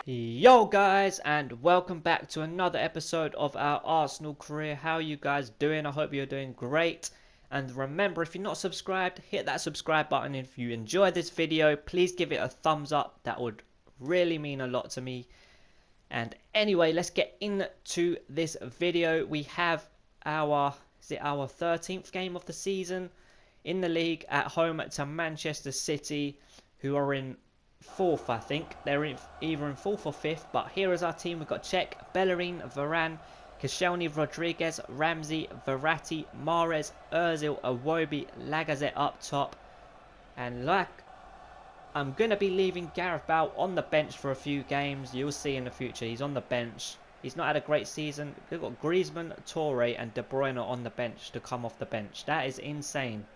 Yo guys, and welcome back to another episode of our Arsenal career. How are you guys doing? I hope you're doing great. And remember, if you're not subscribed, hit that subscribe button. If you enjoyed this video, please give it a thumbs up. That would really mean a lot to me. And anyway, let's get into this video. We have our 13th game of the season in the league at home to Manchester City, who are in fourth, I think. They're either in fourth or fifth, but here is our team. We've got Cech, Bellerin, Varane, Koscielny, Rodriguez, Ramsey, Verratti, Mahrez, Ozil, Iwobi, Lacazette up top. And I'm going to be leaving Gareth Bale on the bench for a few games. You'll see in the future he's on the bench. He's not had a great season. We've got Griezmann, Toure and De Bruyne on the bench to come off the bench. That is insane.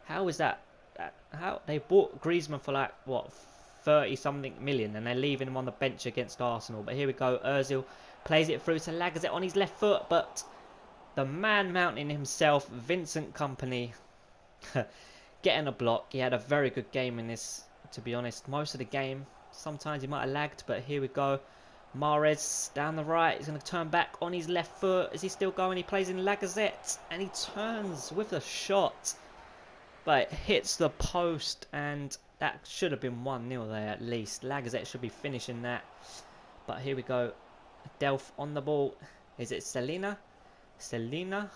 How is that? How they bought Griezmann for like what 30 something million and they're leaving him on the bench against Arsenal. But here we go. Ozil plays it through to Lacazette on his left foot, but the man mountain himself, Vincent Kompany, getting a block. He had a very good game in this, to be honest. Most of the game, sometimes he might have lagged, but here we go. Mahrez down the right. He's going to turn back on his left foot. Is he still going? He plays in Lacazette and he turns with the shot. But it hits the post, and that should have been 1-0 there at least. Lacazette should be finishing that. But here we go. Delph on the ball. Is it Selena? Selena?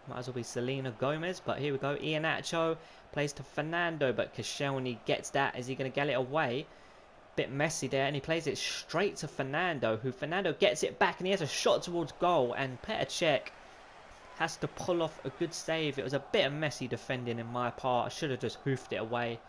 Might as well be Selena Gomez. But here we go. Iheanacho plays to Fernando, but Koscielny gets that. Is he going to get it away? Bit messy there, and he plays it straight to Fernando, who Fernando gets it back, and he has a shot towards goal, and Petr Cech has to pull off a good save. It was a bit of messy defending in my part. I should have just hoofed it away.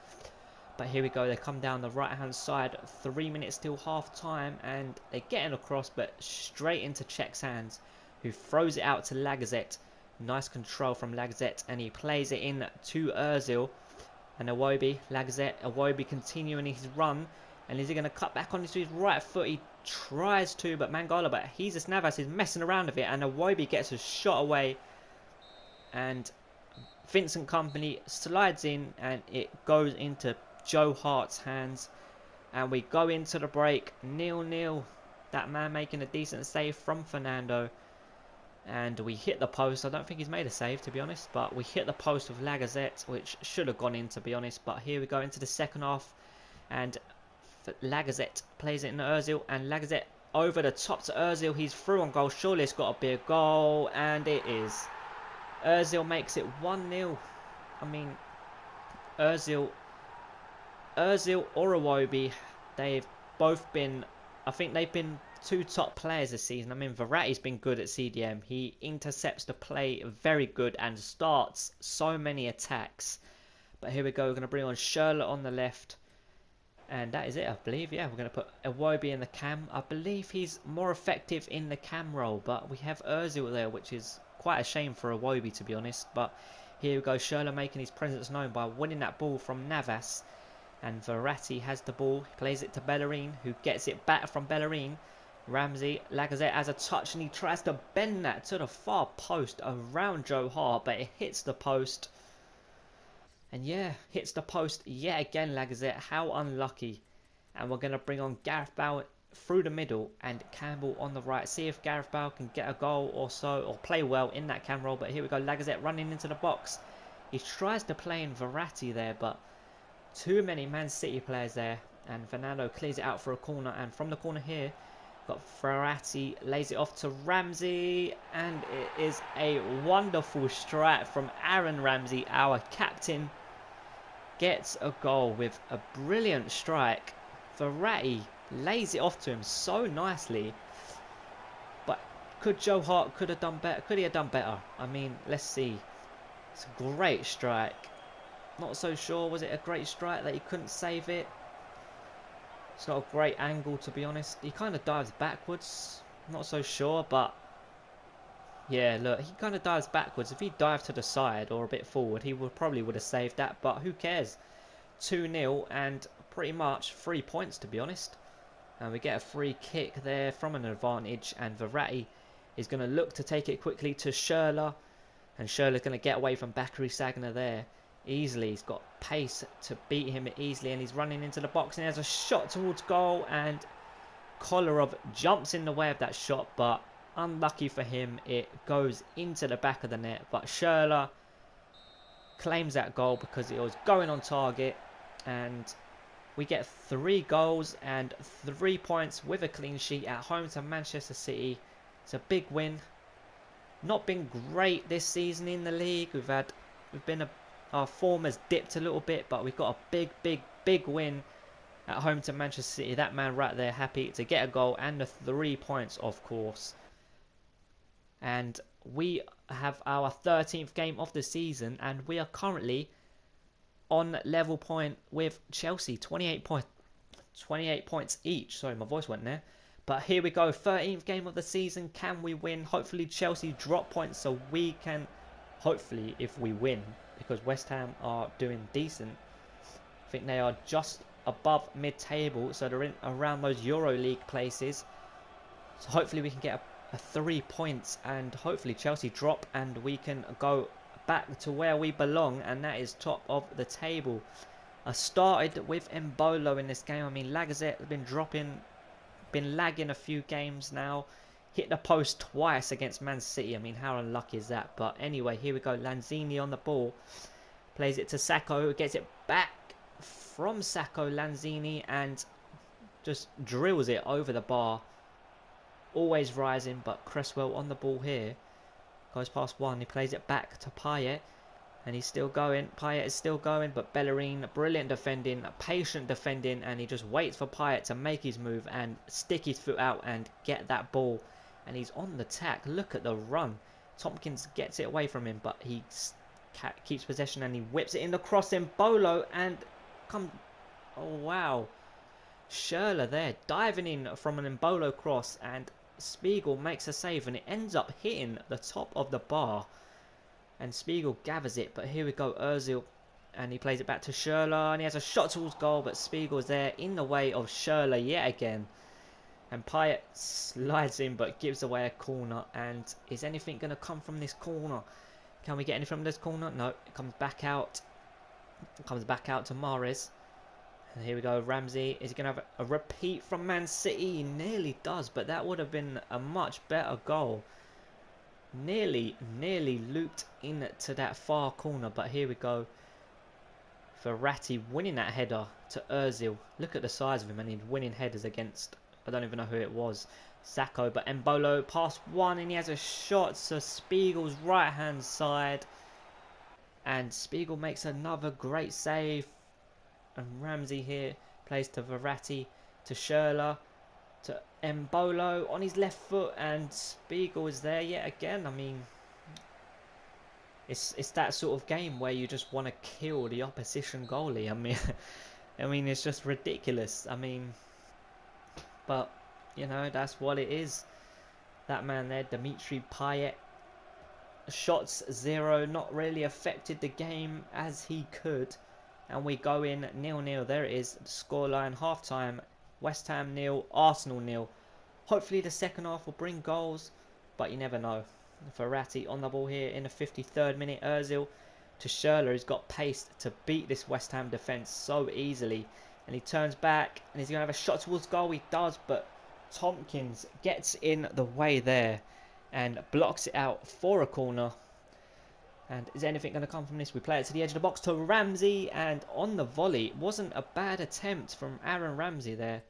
But here we go. They come down the right-hand side. 3 minutes till half-time. And they're getting across, but straight into Cech's hands, who throws it out to Lacazette. Nice control from Lacazette. And he plays it in to Ozil. And Iwobi, Lacazette, Iwobi continuing his run. And is he going to cut back onto his right foot? He tries to, but Mangala, but Jesus Navas is messing around with it, and Iwobi gets a shot away, and Vincent Kompany slides in, and it goes into Joe Hart's hands, and we go into the break 0-0. That man making a decent save from Fernando, and we hit the post. I don't think he's made a save, to be honest, but we hit the post with Lacazette, which should have gone in, to be honest. But here we go into the second half, and Lacazette plays it in Ozil, and Lacazette over the top to Ozil. He's through on goal. Surely it's got to be a goal, and it is. Ozil makes it 1-0. I mean, Ozil or Iwobi, they've both been, I think they've been two top players this season. I mean, Verratti's been good at CDM. He intercepts the play very good and starts so many attacks. But here we go. We're going to bring on Schürrle on the left. And that is it, I believe. Yeah, we're going to put Iwobi in the cam. I believe he's more effective in the cam role, but we have Ozil there, which is quite a shame for Iwobi, to be honest. But here we go, Schürrle making his presence known by winning that ball from Navas. And Verratti has the ball. He plays it to Bellerin, who gets it back from Bellerin. Ramsey, Lacazette has a touch, and he tries to bend that to the far post around Joe Hart, but it hits the post. And yeah, hits the post yet again, Lacazette. How unlucky. And we're going to bring on Gareth Bale through the middle and Campbell on the right. See if Gareth Bale can get a goal or so, or play well in that cam role. But here we go, Lacazette running into the box. He tries to play in Verratti there, but too many Man City players there. And Fernando clears it out for a corner. And from the corner here, got Verratti, lays it off to Ramsey. And it is a wonderful strike from Aaron Ramsey, our captain. Gets a goal with a brilliant strike. Verratti lays it off to him so nicely. But could Joe Hart have done better? Could he have done better? I mean, let's see. It's a great strike. Not so sure. Was it a great strike that he couldn't save it? It's got a great angle, to be honest. He kind of dives backwards. Not so sure, but yeah, look, he kind of dives backwards. If he dived to the side or a bit forward, he probably would have saved that. But who cares? 2-0 and pretty much 3 points, to be honest. And we get a free kick there from an advantage. And Verratti is going to look to take it quickly to Schürrle. And Schürrle's going to get away from Bakary Sagna there easily. He's got pace to beat him easily. And he's running into the box. And he has a shot towards goal. And Kolarov jumps in the way of that shot, but unlucky for him, it goes into the back of the net. But Schürrle claims that goal because it was going on target, and we get 3 goals and 3 points with a clean sheet at home to Manchester City. It's a big win. Not been great this season in the league. Our form has dipped a little bit, but we've got a big win at home to Manchester City. That man right there happy to get a goal and the 3 points, of course. And we have our 13th game of the season, and we are currently on level point with Chelsea. 28 points each. Sorry, my voice went there. But here we go, 13th game of the season. Can we win? Hopefully Chelsea drop points so we can, hopefully, if we win, because West Ham are doing decent. I think they are just above mid-table, so they're in around those Euro League places. So hopefully we can get a 3 points, and hopefully Chelsea drop and we can go back to where we belong, and that is top of the table. I started with Mbolo in this game. I mean, Lacazette has been lagging a few games now. Hit the post twice against Man City. I mean, how unlucky is that? But anyway, here we go. Lanzini on the ball. Plays it to Sacco. Gets it back from Sacco, Lanzini, and just drills it over the bar. Always rising, but Cresswell on the ball here. Goes past one. He plays it back to Payet. And he's still going. Payet is still going, but Bellerin, brilliant defending, patient defending, and he just waits for Payet to make his move and stick his foot out and get that ball. And he's on the tack. Look at the run. Tompkins gets it away from him, but he keeps possession and he whips it in the cross in Bolo and come. Oh wow, Schürrle there diving in from an Mbolo cross, and Spiegel makes a save, and it ends up hitting the top of the bar. And Spiegel gathers it, but here we go, Ozil, and he plays it back to Schürrle, and he has a shot towards goal, but Spiegel's there in the way of Schürrle yet again. And Payet slides in, but gives away a corner, and is anything going to come from this corner? Can we get anything from this corner? No, it comes back out. It comes back out to Mahrez. And here we go, Ramsey. Is he going to have a repeat from Man City? He nearly does, but that would have been a much better goal. Nearly looped into that far corner, but here we go. Verratti winning that header to Ozil. Look at the size of him, and he's winning headers against, I don't even know who it was, Sacco. But Mbolo past one, and he has a shot to Spiegel's right hand side, and Spiegel makes another great save. And Ramsey here plays to Verratti, to Schürrle, to Mbolo on his left foot, and Spiegel is there yet again. I mean, it's that sort of game where you just want to kill the opposition goalie. I mean, it's just ridiculous. I mean, but you know, that's what it is. That man there, Dimitri Payet, shots 0, not really affected the game as he could, and we go in 0-0. There it is, the scoreline, half time. West Ham 0, Arsenal 0. Hopefully the second half will bring goals, but you never know. Verratti on the ball here in the 53rd minute. Ozil to Schürrle, who's got pace to beat this West Ham defence so easily. And he turns back, and he's going to have a shot towards goal. He does, but Tompkins gets in the way there and blocks it out for a corner. And is anything going to come from this? We play it to the edge of the box to Ramsey, and on the volley, it wasn't a bad attempt from Aaron Ramsey there.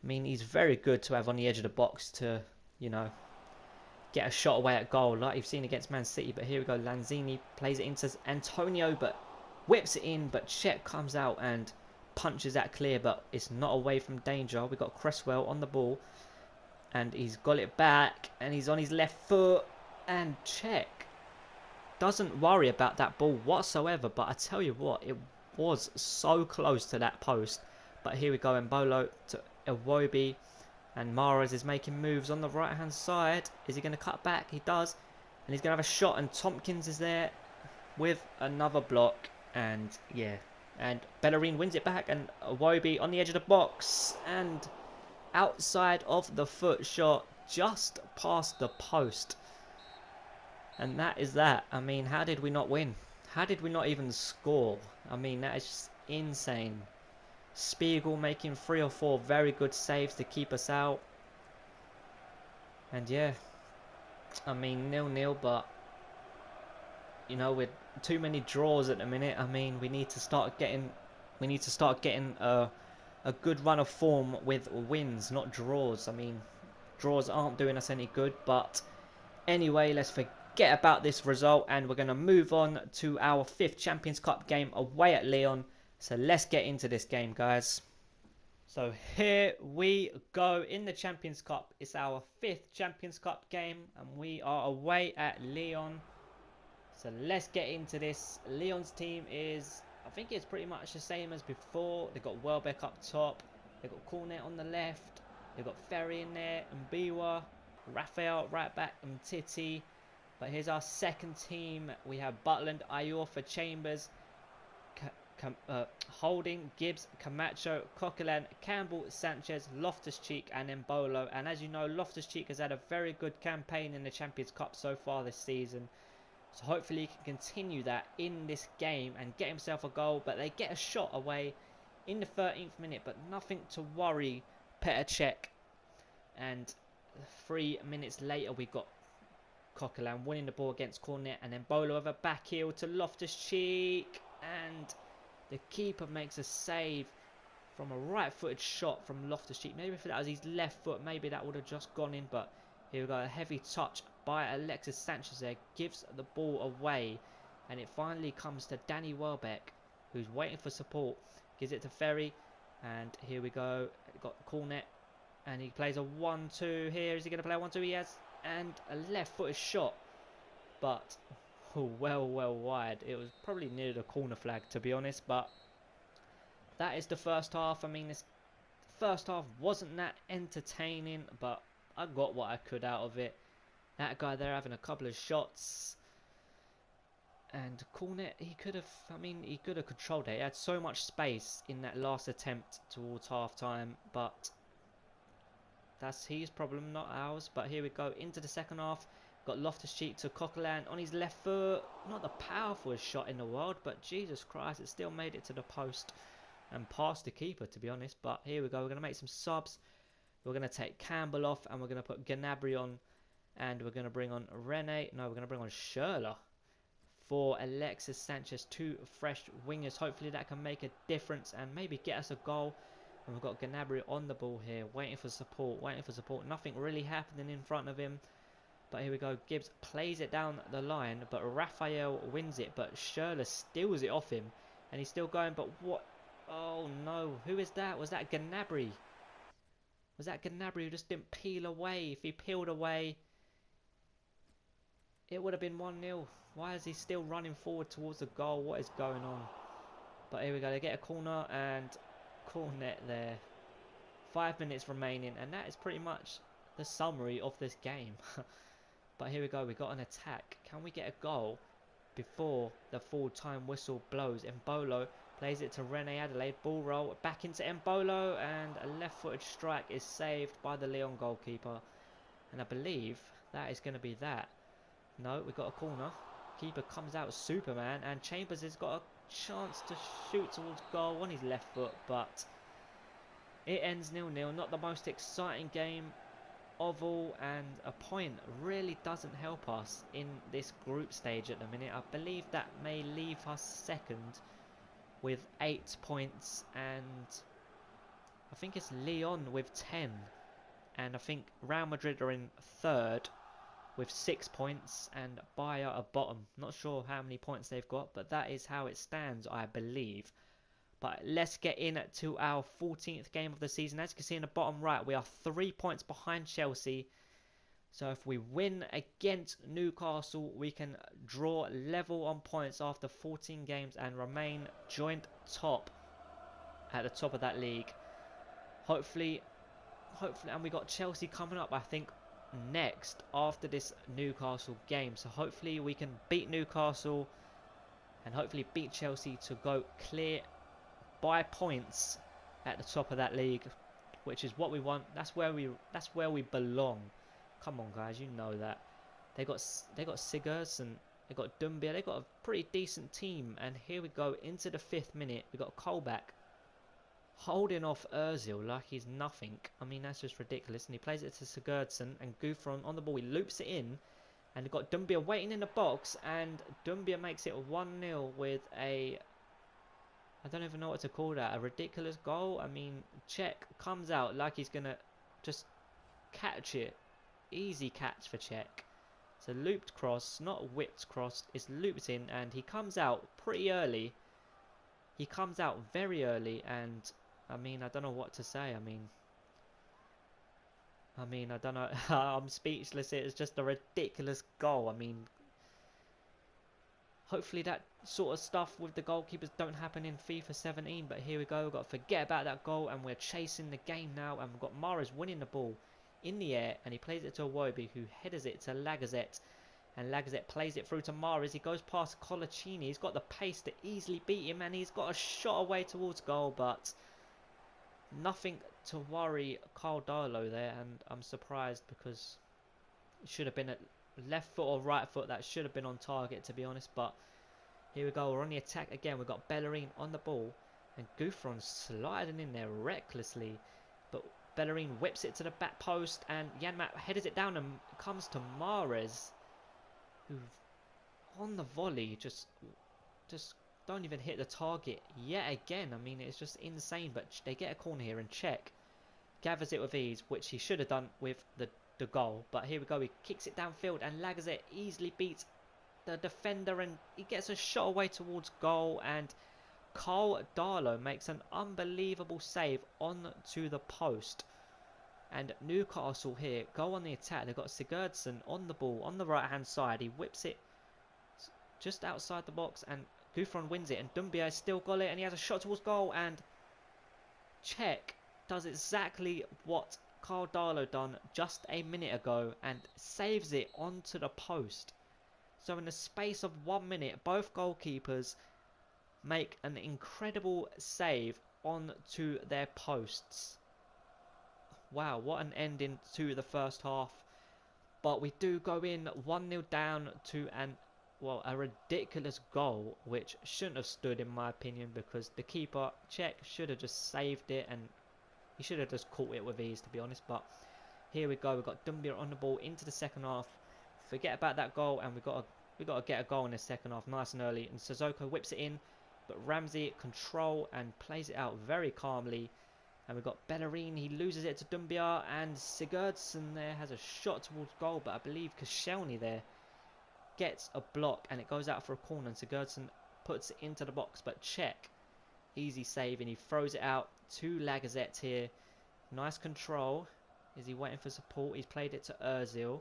I mean, he's very good to have on the edge of the box to, you know, get a shot away at goal like you've seen against Man City. But here we go, Lanzini plays it into Antonio, but whips it in, but Cech comes out and punches that clear, but it's not away from danger. We've got Cresswell on the ball, and he's got it back, and he's on his left foot, and Cech doesn't worry about that ball whatsoever. But I tell you what, it was so close to that post. But here we go, Mbolo to Iwobi, and Mahrez is making moves on the right hand side. Is he going to cut back? He does, and he's going to have a shot, and Tompkins is there with another block, and yeah, and Bellerin wins it back, and Iwobi on the edge of the box, and outside of the foot shot, just past the post. And that is that. I mean, how did we not win? How did we not even score? I mean, that is just insane. Spiegel making 3 or 4 very good saves to keep us out. And yeah, I mean 0-0, but you know, with too many draws at the minute, I mean we need to start getting a good run of form with wins, not draws. I mean, draws aren't doing us any good, but anyway, let's forget about this result and we're going to move on to our 5th Champions Cup game away at Leon. So let's get into this game, guys. So here we go in the Champions Cup. It's our 5th Champions Cup game and we are away at Leon. So let's get into this. Leon's team is, I think it's pretty much the same as before. They've got Welbeck up top. They've got Cornet on the left. They've got Ferry in there and Biwa. Raphael right back and Titi. But here's our second team. We have Butland, Ayor for Chambers, Holding, Gibbs, Camacho, Coquelin, Campbell, Sanchez, Loftus-Cheek and Embolo. And as you know, Loftus-Cheek has had a very good campaign in the Champions Cup so far this season. So hopefully he can continue that in this game and get himself a goal. But they get a shot away in the 13th minute. But nothing to worry Petr Cech. And 3 minutes later we got Coquelin winning the ball against Cornet. And then Bolo with a back heel to Loftus-Cheek. And the keeper makes a save from a right-footed shot from Loftus-Cheek. Maybe if that was his left foot, maybe that would have just gone in. But here we go, a heavy touch by Alexis Sanchez there. Gives the ball away. And it finally comes to Danny Welbeck, who's waiting for support. Gives it to Ferry. And here we go. Got Cornet. And he plays a 1-2 here. Is he going to play a 1-2? He has. And a left-footed shot. But well wide. It was probably near the corner flag, to be honest. But that is the first half. I mean, this first half wasn't that entertaining, but I got what I could out of it. That guy there having a couple of shots. And Cornet, he could have controlled it. He had so much space in that last attempt towards half-time, but that's his problem, not ours. But here we go into the second half. Got Loftus-Cheek to Coquelin on his left foot. Not the powerfulest shot in the world, but Jesus Christ, it still made it to the post and past the keeper, to be honest. But here we go. We're going to make some subs. We're going to take Campbell off and we're going to put Gnabry on. And we're going to bring on Rene. No, we're going to bring on Schürrle for Alexis Sanchez. 2 fresh wingers. Hopefully that can make a difference and maybe get us a goal. And we've got Gnabry on the ball here, waiting for support, Nothing really happening in front of him. But here we go. Gibbs plays it down the line, but Raphael wins it. But Schürrle steals it off him. And he's still going, but what? Oh no, who is that? Was that Gnabry? Was that Gnabry who just didn't peel away? If he peeled away, it would have been 1-0. Why is he still running forward towards the goal? What is going on? But here we go. They get a corner and Cornet there. 5 minutes remaining. And that is pretty much the summary of this game. But here we go. We got an attack. Can we get a goal before the full-time whistle blows? Embolo plays it to Rene Adelaide. Ball roll back into Embolo. And a left-footed strike is saved by the Leon goalkeeper. And I believe that is going to be that. No, we got a corner. Keeper comes out Superman, and Chambers has got a chance to shoot towards goal on his left foot, but it ends 0-0. Not the most exciting game of all, and a point really doesn't help us in this group stage at the minute. I believe that may leave us second with 8 points, and I think it's Leon with 10, and I think Real Madrid are in third with 6 points, and Bayern are bottom. Not sure how many points they've got, but that is how it stands, I believe. But let's get into our 14th game of the season. As you can see in the bottom right, we are 3 points behind Chelsea. So if we win against Newcastle, we can draw level on points after 14 games and remain joint top at the top of that league. Hopefully, and we got Chelsea coming up, I think, next after this Newcastle game. So hopefully we can beat Newcastle and hopefully beat Chelsea to go clear by points at the top of that league, which is what we want. That's where we belong. Come on, guys, you know that. They got Sigurds and they got Dumbia. They got a pretty decent team. And here we go into the 5th minute. We got Colback. holding off Ozil like he's nothing. I mean, that's just ridiculous. And he plays it to Sigurdsson, and Gouffron on the ball. He loops it in, and you've got Doumbia waiting in the box, and Doumbia makes it 1-0 with a... I don't even know what to call that. A ridiculous goal. I mean, Cech comes out like he's going to just catch it. Easy catch for Cech. It's a looped cross, not a whipped cross. It's looped in, and he comes out pretty early. He comes out very early, and I mean, I don't know what to say. I mean, I don't know. I'm speechless. It's just a ridiculous goal. I mean, hopefully that sort of stuff with the goalkeepers don't happen in FIFA 17. But here we go. We've got to forget about that goal, and we're chasing the game now. And we've got Mahrez winning the ball in the air, and he plays it to Iwobi, who headers it to Lacazette. And Lacazette plays it through to Mahrez. He goes past Colaccini. He's got the pace to easily beat him, and he's got a shot away towards goal, but nothing to worry Carl Darlow there. And I'm surprised, because it should have been a left foot or right foot that should have been on target, to be honest. But here we go. We're on the attack again. We've got Bellerin on the ball, and Gouffron sliding in there recklessly. But Bellerin whips it to the back post, and Janmaat headers it down, and comes to Mahrez, who on the volley just don't even hit the target yet again. I mean, it's just insane. But they get a corner here, and Cech gathers it with ease, which he should have done with the goal. But here we go. He kicks it downfield, and Lacazette easily beats the defender, and he gets a shot away towards goal. And Carl Darlow makes an unbelievable save onto the post. And Newcastle here go on the attack. They've got Sigurdsson on the ball on the right hand side. He whips it just outside the box, and Gouffron wins it, and Doumbia still got it, and he has a shot towards goal, and Cech does exactly what Carl Darlow done just a minute ago and saves it onto the post. So in the space of 1 minute, both goalkeepers make an incredible save onto their posts. Wow, what an ending to the first half. But we do go in 1-0 down to a ridiculous goal, which shouldn't have stood, in my opinion, because the keeper, Cech, should have just saved it, and he should have just caught it with ease, to be honest. But here we go. We've got Doumbia on the ball into the second half. Forget about that goal, and we got to get a goal in the second half nice and early. And Sissoko whips it in, but Ramsey control and plays it out very calmly. And we've got Bellerin. He loses it to Doumbia, and Sigurdsson there has a shot towards goal, but I believe Koscielny there gets a block, and it goes out for a corner, and Sigurdsson puts it into the box. But Cech, easy save, and he throws it out to Lacazette here. Nice control. Is he waiting for support? He's played it to Ozil,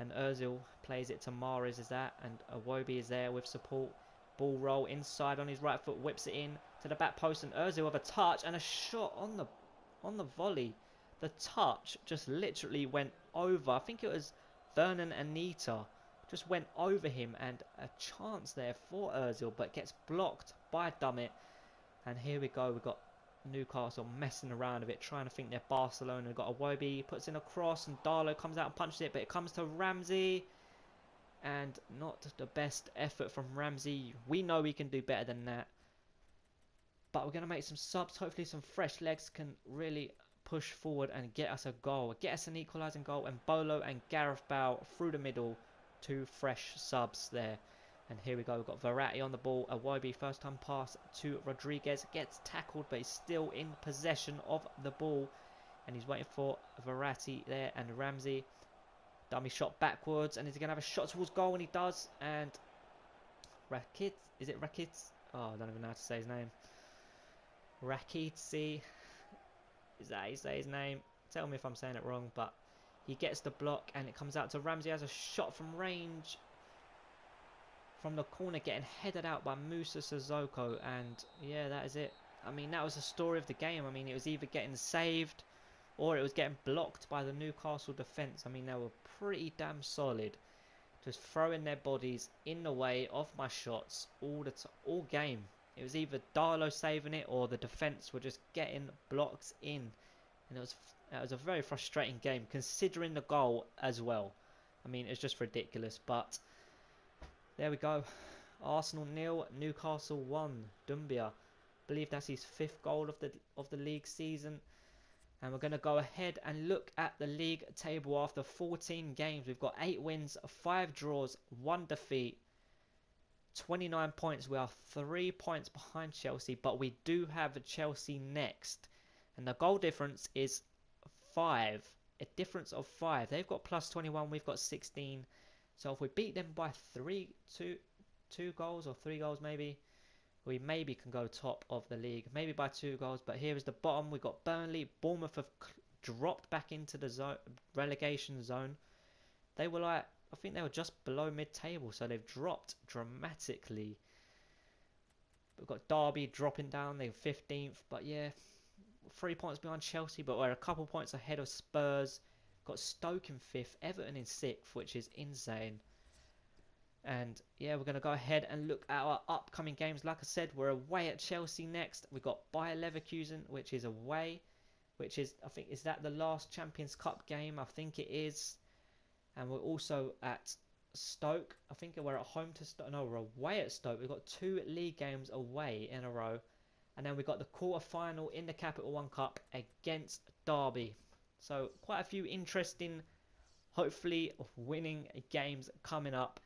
and Ozil plays it to Mahrez, is that, and Iwobi is there with support. Ball roll inside on his right foot, whips it in to the back post, and Ozil with a touch and a shot on the volley. The touch just literally went over. I think it was Vernon Anita just went over him, and a chance there for Ozil, but gets blocked by Dummett. And here we go. We've got Newcastle messing around a bit, trying to think they're Barcelona. We've got Iwobi, puts in a cross, and Darlow comes out and punches it, but it comes to Ramsey. And not the best effort from Ramsey. We know we can do better than that. But we're going to make some subs. Hopefully some fresh legs can really push forward and get us a goal. Get us an equalising goal. And Bolo and Gareth Bale through the middle. 2 fresh subs there. And here we go. We've got Verratti on the ball. Iwobi first time pass to Rodriguez. Gets tackled, but he's still in possession of the ball. And he's waiting for Verratti there and Ramsey. Dummy shot backwards, and is he going to have a shot towards goal? And he does. And Rakit, is it Rakit? Oh, I don't even know how to say his name. Rakitsi, is that how you say his name? Tell me if I'm saying it wrong, but he gets the block, and it comes out to Ramsey. Has a shot from range from the corner, getting headed out by Musa Sissoko. And yeah, that is it. I mean, that was the story of the game. I mean, it was either getting saved or it was getting blocked by the Newcastle defence. I mean, they were pretty damn solid, just throwing their bodies in the way of my shots all game. It was either Darlow saving it or the defence were just getting blocks in, and it was a very frustrating game considering the goal as well. I mean, it's just ridiculous. But there we go. Arsenal 0, Newcastle 1. Doumbia believe that's his 5th goal of the league season. And we're going to go ahead and look at the league table after 14 games. We've got 8 wins, 5 draws, 1 defeat, 29 points. We are 3 points behind Chelsea, but we do have Chelsea next. And the goal difference is 5. A difference of 5. They've got plus 21, we've got 16. So if we beat them by 2 goals or 3 goals maybe, we maybe can go top of the league. Maybe by 2 goals, but here is the bottom. We've got Burnley. Bournemouth have dropped back into the relegation zone. They were like, I think they were just below mid-table, so they've dropped dramatically. We've got Derby dropping down. They're 15th, but yeah, 3 points behind Chelsea, but we're a couple points ahead of Spurs. Got Stoke in 5th, Everton in 6th, which is insane. And yeah, we're going to go ahead and look at our upcoming games. Like I said, we're away at Chelsea next. We've got Bayer Leverkusen, which is away. Which is, I think, is that the last Champions Cup game? I think it is. And we're also at Stoke. I think we're at home to Stoke. No, we're away at Stoke. We've got 2 league games away in a row. And then we've got the quarter-final in the Capital One Cup against Derby. So quite a few interesting, hopefully winning games coming up.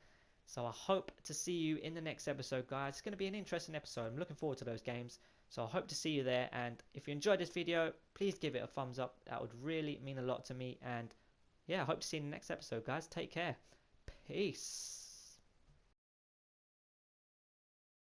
So I hope to see you in the next episode, guys. It's going to be an interesting episode. I'm looking forward to those games. So I hope to see you there. And if you enjoyed this video, please give it a thumbs up. That would really mean a lot to me. And yeah, I hope to see you in the next episode, guys. Take care. Peace.